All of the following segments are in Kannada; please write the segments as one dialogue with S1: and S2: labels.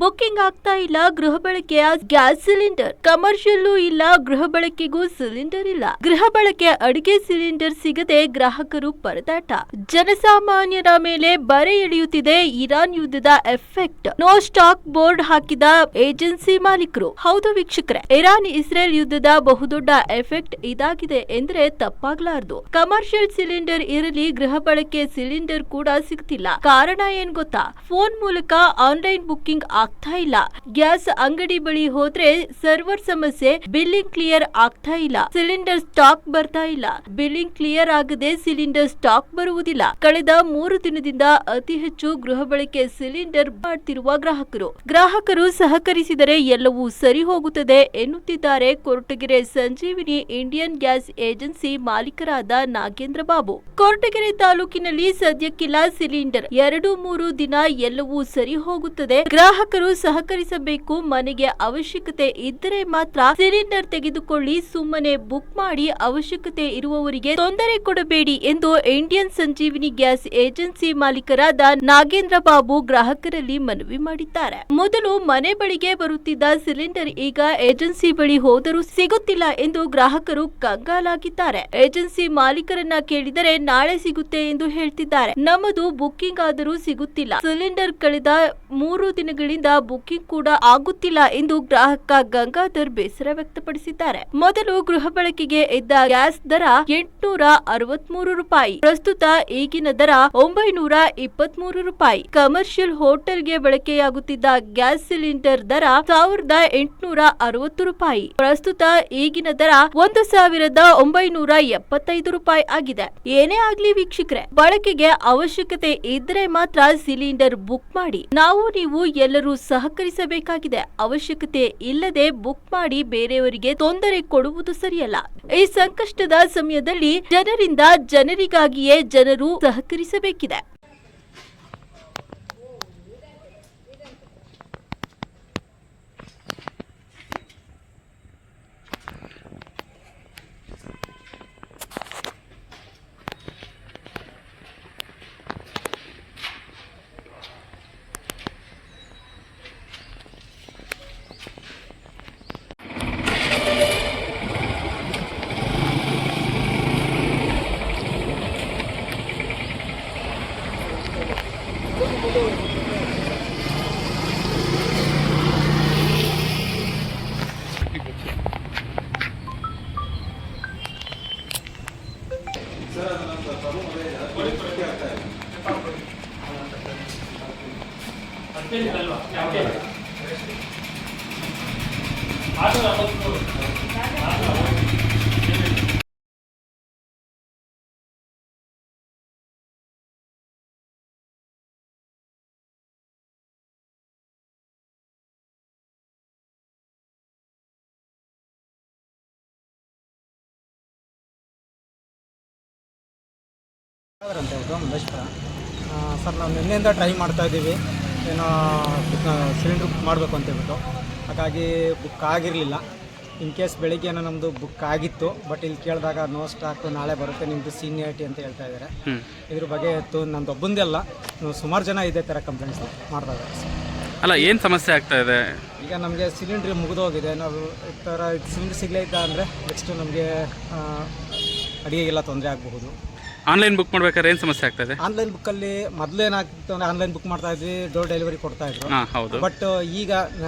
S1: ಬುಕ್ಕಿಂಗ್ ಆಗ್ತಾ ಇಲ್ಲ ಗೃಹ ಬಳಕೆಯ ಗ್ಯಾಸ್ ಸಿಲಿಂಡರ್. ಕಮರ್ಷಿಯಲ್ಲೂ ಇಲ್ಲ, ಗೃಹ ಬಳಕೆಗೂ ಸಿಲಿಂಡರ್ ಇಲ್ಲ. ಗೃಹ ಬಳಕೆ ಅಡಿಗೆ ಸಿಲಿಂಡರ್ ಸಿಗದೆ ಗ್ರಾಹಕರು ಪರದಾಟ. ಜನಸಾಮಾನ್ಯರ ಮೇಲೆ ಬರೆ ಎಳೆಯುತ್ತಿದೆ ಇರಾನ್ ಯುದ್ಧದ ಎಫೆಕ್ಟ್. ನೋ ಸ್ಟಾಕ್ ಬೋರ್ಡ್ ಹಾಕಿದ ಏಜೆನ್ಸಿ ಮಾಲೀಕರು. ಹೌದು ವೀಕ್ಷಕರೇ, ಇರಾನ್ ಇಸ್ರೇಲ್ ಯುದ್ಧದ ಬಹುದೊಡ್ಡ ಎಫೆಕ್ಟ್ ಇದಾಗಿದೆ ಎಂದ್ರೆ ತಪ್ಪಾಗ್ಲಾರ್ದು. ಕಮರ್ಷಿಯಲ್ ಸಿಲಿಂಡರ್ ಇರಲಿ, ಗೃಹ ಬಳಕೆ ಸಿಲಿಂಡರ್ ಕೂಡ ಸಿಗ್ತಿಲ್ಲ. ಕಾರಣ ಏನ್ ಗೊತ್ತಾ? ಫೋನ್ ಮೂಲಕ ಆನ್ಲೈನ್ ಬುಕ್ಕಿಂಗ್ ಆಗ್ತಾ ಇಲ್ಲ. ಗ್ಯಾಸ್ ಅಂಗಡಿ ಬಳಿ ಹೋದ್ರೆ ಸರ್ವರ್ ಸಮಸ್ಯೆ, ಬಿಲ್ಲಿಂಗ್ ಕ್ಲಿಯರ್ ಆಗ್ತಾ ಇಲ್ಲ. ಸಿಲಿಂಡರ್ ಸ್ಟಾಕ್ ಬರ್ತಾ ಇಲ್ಲ. ಬಿಲ್ಲಿಂಗ್ ಕ್ಲಿಯರ್ ಆಗದೆ ಸಿಲಿಂಡರ್ ಸ್ಟಾಕ್ ಬರುವುದಿಲ್ಲ. ಕಳೆದ 3 ದಿನದಿಂದ ಅತಿ ಹೆಚ್ಚು ಗೃಹ ಬಳಕೆ ಸಿಲಿಂಡರ್ ಮಾಡ್ತಿರುವ ಗ್ರಾಹಕರು ಸಹಕರಿಸಿದರೆ ಎಲ್ಲವೂ ಸರಿ ಹೋಗುತ್ತದೆ ಎನ್ನುತ್ತಿದ್ದಾರೆ Koratagere Sanjeevini Indian gas agency ಮಾಲೀಕರಾದ ನಾಗೇಂದ್ರ ಬಾಬು. ಕೊರಟಗೆರೆ ತಾಲೂಕಿನಲ್ಲಿ ಸದ್ಯಕ್ಕಿಲ್ಲ ಸಿಲಿಂಡರ್. 2-3 ದಿನ ಎಲ್ಲವೂ ಸರಿ ಹೋಗುತ್ತದೆ. ಗ್ರಾಹಕರು ಸಹಕರಿಸಬೇಕು. ಮನೆಗೆ ಅವಶ್ಯಕತೆ ಇದ್ದರೆ ಮಾತ್ರ ಸಿಲಿಂಡರ್ ತೆಗೆದುಕೊಳ್ಳಿ. ಸುಮ್ಮನೆ ಬುಕ್ ಮಾಡಿ ಅವಶ್ಯಕತೆ ಇರುವವರಿಗೆ ತೊಂದರೆ ಕೊಡಬೇಡಿ ಎಂದು ಇಂಡಿಯನ್ ಸಂಜೀವಿನಿ ಗ್ಯಾಸ್ ಏಜೆನ್ಸಿ ಮಾಲೀಕರಾದ ನಾಗೇಂದ್ರ ಬಾಬು ಗ್ರಾಹಕರಲ್ಲಿ ಮನವಿ ಮಾಡಿದ್ದಾರೆ. ಮೊದಲು ಮನೆ ಬಳಿಗೆ ಬರುತ್ತಿದ್ದ ಸಿಲಿಂಡರ್ ಈಗ ಏಜೆನ್ಸಿ ಬಳಿ ಹೋದರೂ ಸಿಗುತ್ತಿಲ್ಲ ಎಂದು ಗ್ರಾಹಕರು ಕಂಗಾಲಾಗಿದ್ದಾರೆ. ಏಜೆನ್ಸಿ ಮಾಲೀಕರನ್ನ ಕೇಳಿದರೆ ನಾಳೆ ಸಿಗುತ್ತೆ ಎಂದು ಹೇಳ್ತಿದ್ದಾರೆ. ನಮ್ಮದು ಬುಕ್ಕಿಂಗ್ ಆದರೂ ಸಿಗುತ್ತಿಲ್ಲ. ಸಿಲಿಂಡರ್ ಕಳೆದ 3 ದಿನಗಳಿಂದ ಬುಕ್ಕಿಂಗ್ ಕೂಡ ಆಗುತ್ತಿಲ್ಲ ಎಂದು ಗ್ರಾಹಕ ಗಂಗಾಧರ್ ಬೇಸರ ವ್ಯಕ್ತಪಡಿಸಿದ್ದಾರೆ. ಮೊದಲು ಗೃಹ ಬಳಕೆಗೆ ಇದ್ದ ಗ್ಯಾಸ್ ದರ 863 ರೂಪಾಯಿ. ಪ್ರಸ್ತುತ ಈಗಿನ ದರ 923 ರೂಪಾಯಿ. ಕಮರ್ಷಿಯಲ್ ಹೋಟೆಲ್ಗೆ ಬಳಕೆಯಾಗುತ್ತಿದ್ದ ಗ್ಯಾಸ್ ಸಿಲಿಂಡರ್ ದರ 1860 ರೂಪಾಯಿ. ಪ್ರಸ್ತುತ ಈಗಿನ ದರ 1975 ರೂಪಾಯಿ ಆಗಿದೆ. ಏನೇ ಆಗ್ಲಿ ವೀಕ್ಷಕರೇ, ಬಳಕೆಗೆ ಅವಶ್ಯಕತೆ ಇದ್ರೆ ಮಾತ್ರ ಸಿಲಿಂಡರ್ ಬುಕ್ ಮಾಡಿ. ನೀವು ಎಲ್ಲರೂ ಸಹಕರಿಸಬೇಕಾಗಿದೆ. ಅವಶ್ಯಕತೆ ಇಲ್ಲದೆ ಬುಕ್ ಮಾಡಿ ಬೇರೆಯವರಿಗೆ ತೊಂದರೆ ಕೊಡುವುದು ಸರಿಯಲ್ಲ. ಈ ಸಂಕಷ್ಟದ ಸಮಯದಲ್ಲಿ ಜನರಿಂದ ಜನರಿಗಾಗಿಯೇ ಜನರು ಸಹಕರಿಸಬೇಕಿದೆ.
S2: ಅಂತ ಹೇಳ್ಬಿಟ್ಟು ಮಂದೇಶ್ವರ ಸರ್, ನಾವು ನಿನ್ನೆಯಿಂದ ಟ್ರೈ ಮಾಡ್ತಾ ಇದ್ದೀವಿ ಏನೋ ಸಿಲಿಂಡ್ರ್ ಬುಕ್ ಮಾಡಬೇಕು ಅಂತ ಹೇಳ್ಬಿಟ್ಟು. ಹಾಗಾಗಿ ಬುಕ್ ಆಗಿರಲಿಲ್ಲ. ಇನ್ ಕೇಸ್ ಬೆಳಿಗ್ಗೆನೋ ನಮ್ಮದು ಬುಕ್ ಆಗಿತ್ತು, ಬಟ್ ಇಲ್ಲಿ ಕೇಳಿದಾಗ ನೋ ಸ್ಟಾಕ್, ನಾಳೆ ಬರುತ್ತೆ ನಿಮ್ಮದು ಸೀನಿಯಾರಿಟಿ ಅಂತ ಹೇಳ್ತಾ ಇದ್ದಾರೆ. ಇದ್ರ ಬಗ್ಗೆ ನಂದು ಒಬ್ಬಂದೇ ಅಲ್ಲ, ಸುಮಾರು ಜನ ಇದೇ ಥರ ಕಂಪ್ಲೇಂಟ್ಸ್ ಮಾಡ್ತಾ ಇದ್ದಾರೆ.
S3: ಅಲ್ಲ, ಏನು ಸಮಸ್ಯೆ ಆಗ್ತಾ ಇದೆ?
S2: ಈಗ ನಮಗೆ ಸಿಲಿಂಡ್ರ್ ಮುಗಿದೋಗಿದೆ. ನಾವು ಈ ಥರ ಸಿಲಿಂಡ್ರ್ ಸಿಗಲಿಲ್ಲ ಅಂದರೆ ನೆಕ್ಸ್ಟು ನಮಗೆ ಅಡುಗೆಗೆಲ್ಲ ತೊಂದರೆ ಆಗಬಹುದು.
S3: ಆನ್ಲೈನ್ ಬುಕ್ ಮಾಡ್ಬೇಕಾದ್ರೆ ಏನು ಸಮಸ್ಯೆ ಆಗ್ತದೆ?
S2: ಆನ್ಲೈನ್ ಬುಕ್ಕಲ್ಲಿ ಮೊದಲು ಏನಾಗ್ತಿತ್ತು ಅಂದರೆ ಆನ್ಲೈನ್ ಬುಕ್ ಮಾಡ್ತಾ ಇದ್ವಿ, ಡೋರ್ ಡೆಲಿವರಿ ಕೊಡ್ತಾ ಇದ್ರು.
S3: ಹೌದು.
S2: ಬಟ್ ಈಗ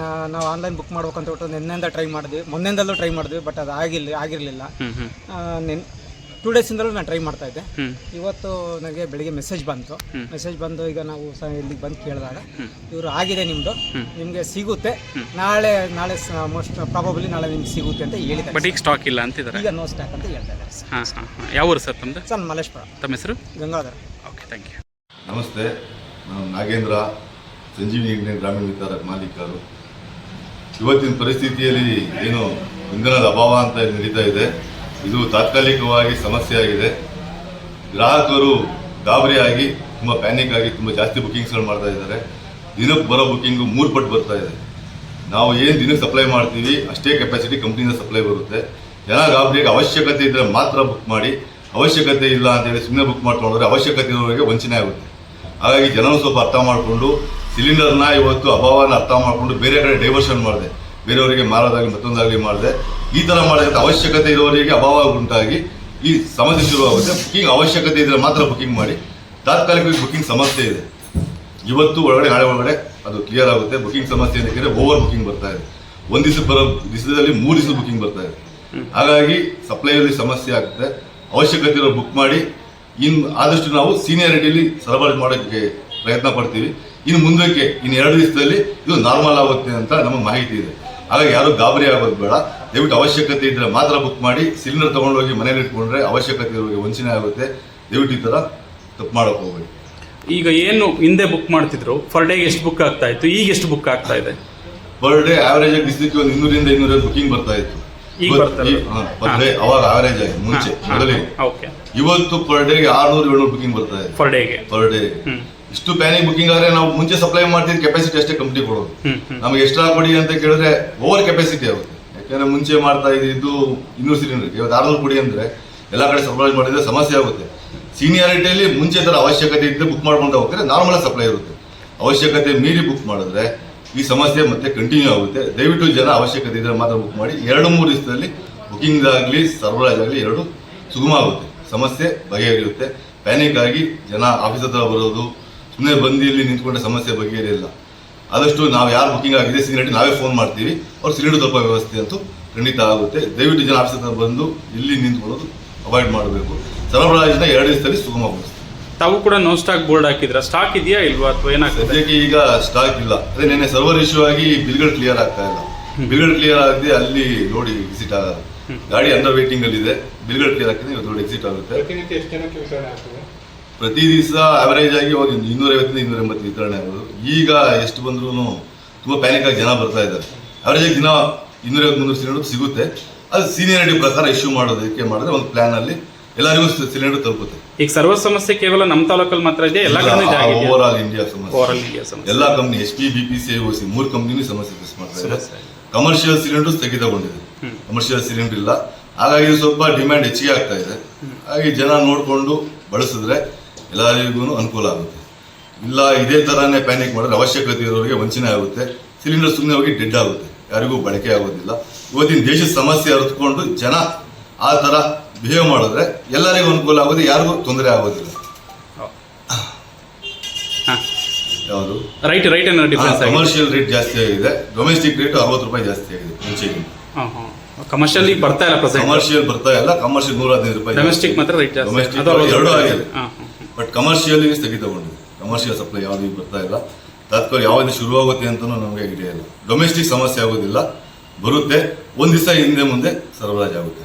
S2: ನಾವು ಆನ್ಲೈನ್ ಬುಕ್ ಮಾಡ್ಬೇಕಂತ ಹೇಳ್ಬಿಟ್ಟು ನಿನ್ನೆಯಿಂದ ಟ್ರೈ ಮಾಡಿದ್ವಿ, ಮೊನ್ನೆಯಿಂದಲೂ ಟ್ರೈ ಮಾಡಿದ್ವಿ, ಬಟ್ ಅದು ಆಗಿರಲಿಲ್ಲ. 2 ಡೇಸಿಂದಲೂ ನಾನು ಟ್ರೈ ಮಾಡ್ತಾ ಇದ್ದೆ. ಇವತ್ತು ನನಗೆ ಬೆಳಿಗ್ಗೆ ಮೆಸೇಜ್ ಬಂದು ಈಗ ನಾವು ಇಲ್ಲಿಗೆ ಬಂದು ಕೇಳಿದಾಗ ಇವರು ಆಗಿದೆ, ನಿಮಗೆ ಸಿಗುತ್ತೆ, ನಾಳೆ ಮೋಸ್ಟ್ ಪ್ರಾಬಬಲಿ ನಾಳೆ ನಿಮ್ಗೆ ಸಿಗುತ್ತೆ ಅಂತ ಹೇಳಿದ್ದಾರೆ.
S3: ಬಟ್ ಈಗ ಸ್ಟಾಕ್ ಇಲ್ಲ ಅಂತಿದ್ದಾರೆ.
S2: ಈಗ ನೋ ಸ್ಟಾಕ್ ಅಂತ ಹೇಳ್ತಾ ಇದ್ದಾರೆ.
S3: ಯಾವ ಊರು ಸರ್ ತಮ್ಮದು?
S2: ಸರ್, ಮಲೇಶ್ವರ.
S3: ತಮ್ಮ ಹೆಸರು?
S2: ಗಂಗಾಧರ್.
S3: Okay, thank you.
S4: ನಮಸ್ತೆ, ನಾನು ನಾಗೇಂದ್ರ, ಸಂಜೀವಿನಿ ಇಂಡಿಯನ್ ಗ್ರಾಮೀಣ ವಿತರಕ ಮಾಲೀಕರು. ಇವತ್ತಿನ ಪರಿಸ್ಥಿತಿಯಲ್ಲಿ ಏನು ಇಂಧನದ ಅಭಾವ ಅಂತ ನಡೀತಾ ಇದೆ, ಇದು ತಾತ್ಕಾಲಿಕವಾಗಿ ಸಮಸ್ಯೆಯಾಗಿದೆ. ಗ್ರಾಹಕರು ಗಾಬರಿಯಾಗಿ ತುಂಬ ಪ್ಯಾನಿಕ್ ಆಗಿ ತುಂಬ ಜಾಸ್ತಿ ಬುಕ್ಕಿಂಗ್ಸ್ಗಳು ಮಾಡ್ತಾ ಇದ್ದಾರೆ. ದಿನಕ್ಕೆ ಬರೋ ಬುಕ್ಕಿಂಗು 3 ಪಟ್ಟು ಬರ್ತಾ ಇದೆ. ನಾವು ಏನು ದಿನಕ್ಕೆ ಸಪ್ಲೈ ಮಾಡ್ತೀವಿ ಅಷ್ಟೇ ಕೆಪಾಸಿಟಿ ಕಂಪ್ನಿಯಿಂದ ಸಪ್ಲೈ ಬರುತ್ತೆ. ಜನ ಗಾಬರಿಯಾಗಿ ಅವಶ್ಯಕತೆ ಇದ್ದರೆ ಮಾತ್ರ ಬುಕ್ ಮಾಡಿ, ಅವಶ್ಯಕತೆ ಇಲ್ಲ ಅಂತೇಳಿ ಸುಮ್ಮನೆ ಬುಕ್ ಮಾಡ್ಕೊಂಡ್ರೆ ಅವಶ್ಯಕತೆ ಇರೋರಿಗೆ ವಂಚನೆ ಆಗುತ್ತೆ. ಹಾಗಾಗಿ ಜನರು ಸ್ವಲ್ಪ ಅರ್ಥ ಮಾಡಿಕೊಂಡು ಸಿಲಿಂಡರ್ನ ಇವತ್ತು ಅಭಾವನ ಅರ್ಥ ಮಾಡಿಕೊಂಡು ಬೇರೆ ಕಡೆ ಡೈವರ್ಷನ್ ಮಾಡಿದೆ, ಬೇರೆಯವರಿಗೆ ಮಾರೋದಾಗಲಿ ಮತ್ತೊಂದಾಗಲಿ ಮಾಡಿದೆ. ಈ ಥರ ಮಾಡೋದಕ್ಕೆ ಅವಶ್ಯಕತೆ ಇರೋರಿಗೆ ಅಭಾವ ಉಂಟಾಗಿ ಈ ಸಮಸ್ಯೆ ಶುರುವಾಗುತ್ತೆ. ಬುಕ್ಕಿಂಗ್ ಅವಶ್ಯಕತೆ ಇದ್ರೆ ಮಾತ್ರ ಬುಕ್ಕಿಂಗ್ ಮಾಡಿ. ತಾತ್ಕಾಲಿಕವಾಗಿ ಬುಕ್ಕಿಂಗ್ ಸಮಸ್ಯೆ ಇದೆ, ಇವತ್ತು ಒಳಗಡೆ ನಾಳೆ ಒಳಗಡೆ ಅದು ಕ್ಲಿಯರ್ ಆಗುತ್ತೆ. ಬುಕ್ಕಿಂಗ್ ಸಮಸ್ಯೆ ಏನಕ್ಕೆ ಓವರ್ ಬುಕ್ಕಿಂಗ್ ಬರ್ತಾ ಇದೆ, ಒಂದು ದಿವಸದಲ್ಲಿ 3 ದಿವಸ ಬುಕ್ಕಿಂಗ್ ಬರ್ತಾ ಇದೆ. ಹಾಗಾಗಿ ಸಪ್ಲೈಯಲ್ಲಿ ಸಮಸ್ಯೆ ಆಗುತ್ತೆ. ಅವಶ್ಯಕತೆ ಇರೋ ಬುಕ್ ಮಾಡಿ. ಆದಷ್ಟು ನಾವು ಸೀನಿಯಾರಿಟಿಲಿ ಸರಬರಾಜು ಮಾಡೋಕ್ಕೆ ಪ್ರಯತ್ನ ಪಡ್ತೀವಿ. ಇನ್ನು ಮುಂದಕ್ಕೆ 2 ದಿವಸದಲ್ಲಿ ಇದು ನಾರ್ಮಲ್ ಆಗುತ್ತೆ ಅಂತ ನಮಗೆ ಮಾಹಿತಿ ಇದೆ. ಹಾಗಾಗಿ ಯಾರು ಗಾಬರಿ ಆಗೋದು ಬೇಡ. ದಯವಿಟ್ಟು ಅವಶ್ಯಕತೆ ಇದ್ರೆ ಮಾತ್ರ ಬುಕ್ ಮಾಡಿ. ಸಿಲಿಂಡರ್ ತಗೊಂಡೋಗಿ ಮನೇಲಿ ಇಟ್ಕೊಂಡ್ರೆ ಅವಶ್ಯಕತೆ ಇರೋರಿಗೆ ವಂಚನೆ ಆಗುತ್ತೆ. ದಯವಿಟ್ಟು ಈ ಥರ ತಪ್ಪು ಮಾಡೋಕೆ ಹೋಗಬೇಡಿ.
S3: ಈಗ ಏನು ಹಿಂದೆ ಬುಕ್ ಮಾಡ್ತಿದ್ರು, ಪರ್ ಡೇಗೆ ಎಷ್ಟು ಬುಕ್ ಆಗ್ತಾ ಇತ್ತು, ಈಗ ಎಷ್ಟು ಬುಕ್ ಆಗ್ತಾ ಇದೆ?
S4: ಪರ್ ಡೇ ಆವರೇಜ್ ಆಗಿ ದಿವಸಕ್ಕೆ ಒಂದು 200ರಿಂದ 250 ಬುಕ್ಕಿಂಗ್ ಬರ್ತಾ ಇತ್ತು ಪರ್ ಡೇ. ಅವಾಗ ಆವರೇಜ್ ಆಗಿ ಮುಂಚೆ ಮೊದಲಿಗೆ. ಇವತ್ತು ಪರ್ ಡೇಗೆ 600-700 ಬುಕ್ಕಿಂಗ್ ಬರ್ತಾ ಇದೆ ಪರ್ ಡೇ. ಇಷ್ಟು ಪ್ಯಾನಿಕ್ ಬುಕ್ಕಿಂಗ್ ಆದ್ರೆ ನಾವು ಮುಂಚೆ ಸಪ್ಲೈ ಮಾಡ್ತಿದ್ದ ಕೆಪಾಸಿಟಿ ಅಷ್ಟೇ ಕಂಪ್ನಿ ಕೊಡೋದು. ನಮಗೆ ಎಕ್ಸ್ಟ್ರಾ ಕೊಡಿ ಅಂತ ಕೇಳಿದ್ರೆ ಓವರ್ ಕೆಪಾಸಿಟಿ ಆಗುತ್ತೆ. ಯಾಕಂದ್ರೆ ಮುಂಚೆ ಮಾಡ್ತಾ ಇದ್ದು 200 ಸಿಲಿಂಡರ್, ಇವತ್ತು 600 ಕೊಡಿ ಅಂದ್ರೆ ಎಲ್ಲ ಕಡೆ ಸಪ್ಲೈ ಮಾಡಿದ್ರೆ ಸಮಸ್ಯೆ ಆಗುತ್ತೆ. ಸೀನಿಯಾರಿಟಿಯಲ್ಲಿ ಮುಂಚೆ ತರ ಅವಶ್ಯಕತೆ ಇದ್ದರೆ ಬುಕ್ ಮಾಡ್ಕೊಂಡು ಹೋಗ್ತಾರೆ, ನಾರ್ಮಲ್ ಸಪ್ಲೈ ಇರುತ್ತೆ. ಅವಶ್ಯಕತೆ ಮೀರಿ ಬುಕ್ ಮಾಡಿದ್ರೆ ಈ ಸಮಸ್ಯೆ ಮತ್ತೆ ಕಂಟಿನ್ಯೂ ಆಗುತ್ತೆ. ದಯವಿಟ್ಟು ಜನ ಅವಶ್ಯಕತೆ ಇದ್ರೆ ಮಾತ್ರ ಬುಕ್ ಮಾಡಿ. 2-3 ದಿವಸದಲ್ಲಿ ಬುಕ್ಕಿಂಗ್ ಆಗಲಿ ಸರಬರಾಜಾಗಲಿ 2 ಸುಗಮ ಆಗುತ್ತೆ, ಸಮಸ್ಯೆ ಬಗೆಹರಿಯುತ್ತೆ. ಪ್ಯಾನಿಕ್ ಆಗಿ ಜನ ಆಫೀಸ್ ಹತ್ರ ಬರೋದು, ಸುಮ್ಮನೆ ಬಂದು ಇಲ್ಲಿ ನಿಂತ್ಕೊಂಡ್ರೆ ಸಮಸ್ಯೆ ಬಗೆಹರಿಯಲ್ಲ. ಆದಷ್ಟು ನಾವು ಯಾರು ಬುಕ್ಕಿಂಗ್ ಆಗಿದೆ ಸೀನಿಯಾರಿಟಿ ನಾವೇ ಫೋನ್ ಮಾಡ್ತೀವಿ, ಅವ್ರು ಸಿಲಿಂಡರ್ ತಲುಪೋ ವ್ಯವಸ್ಥೆ ಅಂತೂ ಖಂಡಿತ ಆಗುತ್ತೆ. ದಯವಿಟ್ಟು ಜನ ಆಫೀಸ್ ಹತ್ರ ಬಂದು ಇಲ್ಲಿ ನಿಂತ್ಕೊಳ್ಳೋದು ಅವಾಯ್ಡ್ ಮಾಡಬೇಕು. ಸರಬರಾಜಿನ 2 ದಿವಸದಲ್ಲಿ ಸುಗಮಗೊಳಿಸ್ತೀವಿ.
S3: ತಾವು ಕೂಡ ನೋ ಸ್ಟಾಕ್ ಬೋರ್ಡ್ ಹಾಕಿದ್ರ, ಸ್ಟಾಕ್ ಇದೆಯಾ ಇಲ್ವಾ ಅಥವಾ ಏನಾಗ್ತದೆ?
S4: ಸದ್ಯಕ್ಕೆ ಈಗ ಸ್ಟಾಕ್ ಇಲ್ಲ. ಅದೇ ನೆನ್ನೆ ಸರ್ವರ್ ಇಶ್ಯೂ ಆಗಿ ಬಿಲ್ಗಳು ಕ್ಲಿಯರ್ ಆಗ್ತಾ ಇಲ್ಲ. ಬಿಲ್ಗಳು ಕ್ಲಿಯರ್ ಆಗದೆ ಅಲ್ಲಿ ನೋಡಿ ಎಕ್ಸಿಟ್ ಆಗಲ್ಲ. ಗಾಡಿ ಅಂಡರ್ ವೇಟಿಂಗ್ ಅಲ್ಲಿ ಇದೆ. ಬಿಲ್ಗಳು ಕ್ಲಿಯರ್ ಆಗ್ತದೆ, ಇವತ್ತು ನೋಡಿ ಎಕ್ಸಿಟ್ ಆಗುತ್ತೆ. ಪ್ರತಿ ದಿವಸ ಆವರೇಜ್ ಆಗಿ 250-280 ವಿತರಣೆ ಆಗೋದು. ಈಗ ಎಷ್ಟು ಬಂದ್ರೂ ತುಂಬಾ ಪ್ಯಾನಿಕ್ ಆಗಿ ಜನ ಬರ್ತಾ ಇದ್ದಾರೆ. ಆವರೇಜ್ ಆಗಿ ದಿನ 250-300 ಸಿಲಿಂಡರ್ ಸಿಗುತ್ತೆ. ಅದು ಸೀನಿಯಾರಿಟಿ ಪ್ರಕಾರ ಇಶ್ಯೂ ಮಾಡೋದಕ್ಕೆ ಮಾಡಿದ್ರೆ ಒಂದು ಪ್ಲಾನ್ ಅಲ್ಲಿ ಎಲ್ಲರಿಗೂ ಸಿಲಿಂಡರ್ ತಲುಪುತ್ತೆ.
S3: ಈಗ ಸರ್ವರ್ ಸಮಸ್ಯೆ ಕೇವಲ ನಮ್ಮ ತಾಲೂಕಲ್ಲಿ ಮಾತ್ರ ಇದೆ, ಎಲ್ಲ
S4: ಓವರ್ ಆಲ್ ಇಂಡಿಯಾ ಸಮಸ್ಯೆ. ಎಲ್ಲ ಕಂಪ್ನಿ HP, BPC, IOC 3 ಕಂಪ್ನಿನೂ ಸಮಸ್ಯೆ ಫೇಸ್ ಮಾಡ್ತಾ ಇದೆ. ಕಮರ್ಷಿಯಲ್ ಸಿಲಿಂಡರ್ ಸ್ಥಗಿತಗೊಂಡಿದೆ, ಕಮರ್ಷಿಯಲ್ ಸಿಲಿಂಡರ್ ಇಲ್ಲ. ಹಾಗಾಗಿ ಸ್ವಲ್ಪ ಡಿಮ್ಯಾಂಡ್ ಹೆಚ್ಚಿಗೆ ಆಗ್ತಾ ಇದೆ. ಹಾಗಾಗಿ ಜನ ನೋಡಿಕೊಂಡು ಬಳಸಿದ್ರೆ ಎಲ್ಲರಿಗೂ ಅನುಕೂಲ ಆಗುತ್ತೆ. ಇಲ್ಲ ಇದೇ ಥರನೇ ಪ್ಯಾನಿಕ್ ಮಾಡಿದ್ರೆ ಅವಶ್ಯಕತೆ ಇರೋರಿಗೆ ವಂಚನೆ ಆಗುತ್ತೆ. ಸಿಲಿಂಡರ್ ಸುಮ್ಮನೆ ಹೋಗಿ ಡೆಡ್ ಆಗುತ್ತೆ, ಯಾರಿಗೂ ಬಳಕೆ ಆಗೋದಿಲ್ಲ. ಇವತ್ತಿನ ದೇಶದ ಸಮಸ್ಯೆ ಅರಿತುಕೊಂಡು ಜನ ಆ ಥರ ಬಿಹೇವ್ ಮಾಡಿದ್ರೆ ಎಲ್ಲರಿಗೂ ಅನುಕೂಲ ಆಗೋದು, ಯಾರಿಗೂ ತೊಂದರೆ ಆಗೋದಿಲ್ಲ. ಯಾವುದು
S3: ರೈಟ್ ಏನೋ ಡಿಫರೆನ್ಸ್?
S4: ಕಮರ್ಷಿಯಲ್ ರೇಟ್ ಜಾಸ್ತಿ ಆಗಿದೆ, ಡೊಮೆಸ್ಟಿಕ್ ರೇಟ್ 60 ರೂಪಾಯಿ ಜಾಸ್ತಿ ಆಗಿದೆ ಮುಂಚೆಗಿಂತ.
S3: ಕಮರ್ಷಿಯಲ್ ಬರ್ತಾ ಇಲ್ಲ,
S4: ಕಮರ್ಷಿಯಲ್ ಬರ್ತಾ ಇಲ್ಲ. ಕಮರ್ಷಿಯಲ್ 115 ರೂಪಾಯಿ,
S3: ಡೊಮೆಸ್ಟಿಕ್ ಮಾತ್ರ ರೇಟ್ ಜಾಸ್ತಿ.
S4: ಡೊಮೆಸ್ಟಿಕ್ 2 ಆಗಿದೆ. ಬಟ್ ಕಮರ್ಷಿಯಲ್ ಸ್ಥಗಿತಗೊಂಡಿದೆ. ಕಮರ್ಷಿಯಲ್ ಸಪ್ಲೈ ಯಾವ್ದು ಬರ್ತಾ ಇಲ್ಲ. ತಾತ್ಕಾಲಿಕ ಯಾವ್ದು ಶುರುವಾಗುತ್ತೆ ಅಂತಲೂ ನಮಗೆ ಐಡಿಯಾ ಇಲ್ಲ. ಡೊಮೆಸ್ಟಿಕ್ ಸಮಸ್ಯೆ ಆಗೋದಿಲ್ಲ, ಬರುತ್ತೆ. 1 ದಿವಸ ಹಿಂದೆ ಮುಂದೆ ಸರಬರಾಜು ಆಗುತ್ತೆ.